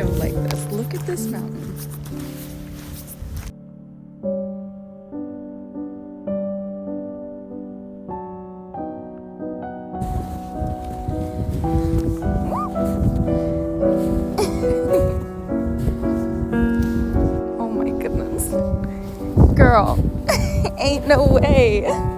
of like this. Look at this mountain. Oh my goodness. Girl, ain't no way.